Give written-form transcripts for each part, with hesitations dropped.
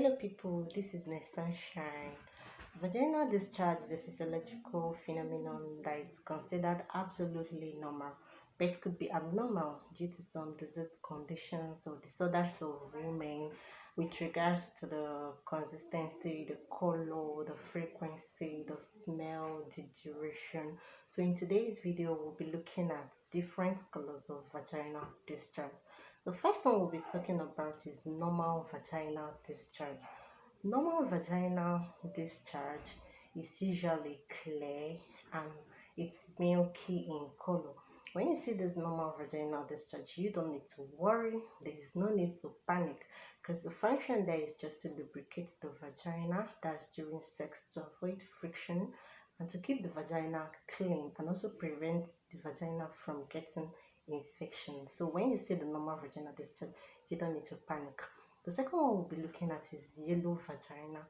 Hello people, this is Miss Sunshine. Vaginal discharge is a physiological phenomenon that is considered absolutely normal, but it could be abnormal due to some disease conditions or disorders of women with regards to the consistency, the color, the frequency, the smell, the duration. So in today's video, we'll be looking at different colors of vaginal discharge. The first one we'll be talking about is normal vaginal discharge. Normal vaginal discharge is usually clear and it's milky in color. When you see this normal vaginal discharge, you don't need to worry. There is no need to panic because the function there is just to lubricate the vagina, that's during sex, to avoid friction and to keep the vagina clean and also prevent the vagina from getting infection. So when you see the normal vaginal discharge, you don't need to panic. The second one we'll be looking at is yellow vaginal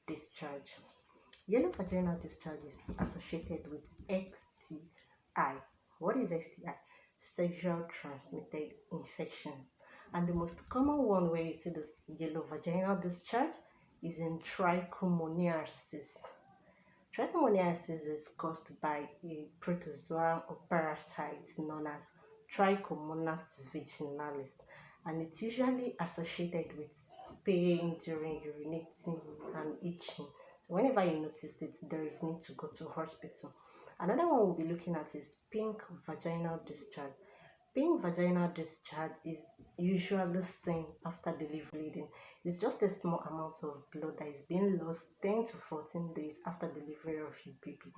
discharge. Yellow vaginal discharge is associated with STI. What is STI? Sexual transmitted infections. And the most common one where you see this yellow vaginal discharge is in trichomoniasis. Trichomoniasis is caused by a protozoa or parasite known as Trichomonas vaginalis, and it's usually associated with pain during urinating and itching. So whenever you notice it, there is need to go to hospital. Another one we'll be looking at is pink vaginal discharge. Pink vaginal discharge is usually seen after delivery. It's just a small amount of blood that is being lost 10 to 14 days after delivery of your baby.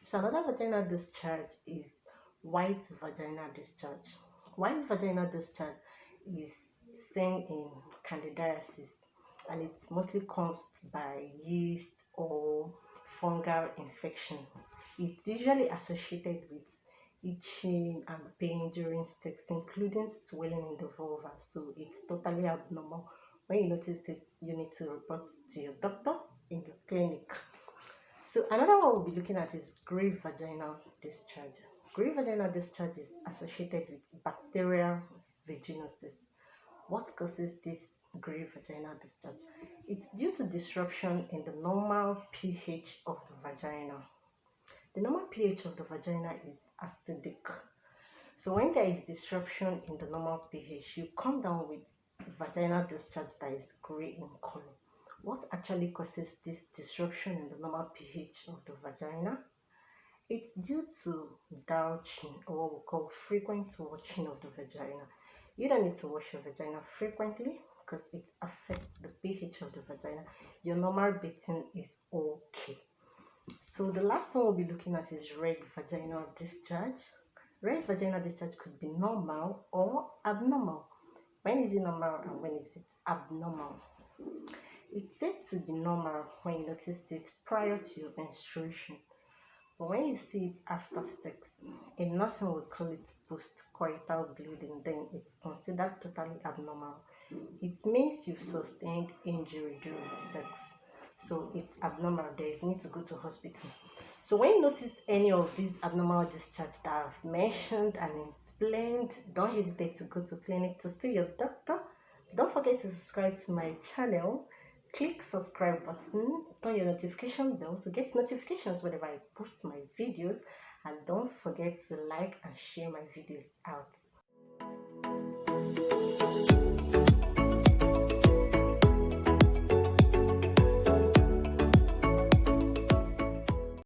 So another vaginal discharge is white vaginal discharge. White vaginal discharge is seen in candidiasis and it's mostly caused by yeast or fungal infection. It's usually associated with itching and pain during sex, including swelling in the vulva. So it's totally abnormal. When you notice it, you need to report to your doctor in your clinic. So another one we'll be looking at is gray vaginal discharge. Gray vaginal discharge is associated with bacterial vaginosis. What causes this gray vaginal discharge? It's due to disruption in the normal pH of the vagina. The normal pH of the vagina is acidic. So when there is disruption in the normal pH, you come down with vaginal discharge that is gray in color. What actually causes this disruption in the normal pH of the vagina? It's due to douching, or what we call frequent washing of the vagina. You don't need to wash your vagina frequently because it affects the pH of the vagina. Your normal bathing is okay. So the last one we'll be looking at is red vaginal discharge. Red vaginal discharge could be normal or abnormal. When is it normal and when is it abnormal? It's said to be normal when you notice it prior to your menstruation. But when you see it after sex, in nursing we call it post-coital bleeding, then it's considered totally abnormal. It means you've sustained injury during sex. So it's abnormal. There is need to go to hospital. So when you notice any of these abnormal discharge that I've mentioned and explained, don't hesitate to go to clinic to see your doctor. Don't forget to subscribe to my channel. Click subscribe button, turn your notification bell to get notifications whenever I post my videos, and don't forget to like and share my videos out.